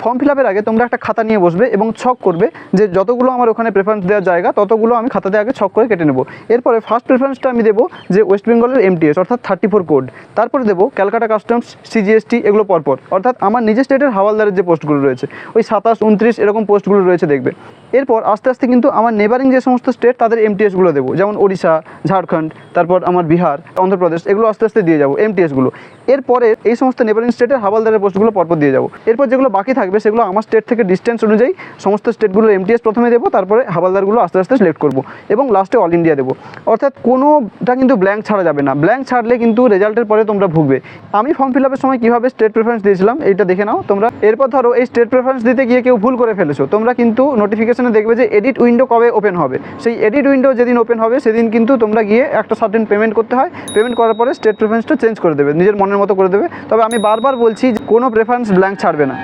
Form fill আপের আগে তোমরা একটা খাতা নিয়ে বসবে এবং ছক করবে যে যতগুলো আমার ওখানে প্রেফারেন্স দেওয়ার জায়গা ততগুলো আমি খাতাতে আগে ছক করে কেটে নেব। এরপরে ফার্স্ট প্রেফারেন্সটা আমি দেবো যে ওয়েস্ট বেঙ্গলের MTS অর্থাৎ 34 কোড, তারপরে দেবো ক্যালকাটা কাস্টমস, CGST এগুলো পরপর, অর্থাৎ আমার নিজের স্টেটের হাওয়ালদারের যে পোস্টগুলো রয়েছে ওই 27, 29 এরকম পোস্টগুলো রয়েছে দেখবে। এরপর আস্তে আস্তে কিন্তু আমার নেবারিং যে সমস্ত স্টেট তাদের MTSগুলো দেবো, যেমন ওড়িশা, ঝাড়খণ্ড, তারপর আমার বিহার, অন্ধ্রপ্রদেশ, এগুলো আস্তে আস্তে দিয়ে যাবো MTSগুলো। এরপরে এই সমস্ত নেবারিং স্টেটের হাওয়ালদারের পোস্টগুলো পরপর দিয়ে যাবো। এরপর যেগুলো বাকি থাকবে সেগুলো আমার স্টেট থেকে ডিস্টেন্স অনুযায়ী সমস্ত স্টেটগুলোর MTS প্রথমে দেবো, তারপরে হাওয়ালদারগুলো আস্তে আস্তে সিলেক্ট করবো এবং লাস্টে অল ইন্ডিয়া দেবো। অর্থাৎ কোনোটা কিন্তু ব্ল্যাঙ্ক ছাড়া যাবে না, ব্ল্যাঙ্ক ছাড়লে কিন্তু রেজাল্টের পরে তোমরা ভুগবে। আমি ফর্ম ফিল আপের সময় কীভাবে স্টেট প্রেফারেন্স দিয়েছিলাম এইটা দেখে নাও তোমরা। এরপর ধরো এই স্টেট প্রেফারেন্স দিতে গিয়ে কেউ ভুল করে ফেলেছো, তোমরা কিন্তু নোটিফিকেশনে দেখবে যে এডিট উইন্ডো কবে ওপেন হবে। সেই এডিট উইন্ডো যেদিন ওপেন হবে সেদিন কিন্তু তোমরা গিয়ে একটা সার্টেন পেমেন্ট করতে হয়, পেমেন্ট করার পরে স্টেট প্রেফারেন্সটা চেঞ্জ করে দেবে, নিজের মনের মতো করে দেবে। তবে আমি বারবার বলছি কোনো প্রেফারেন্স ব্ল্যাঙ্ক ছাড়বে না।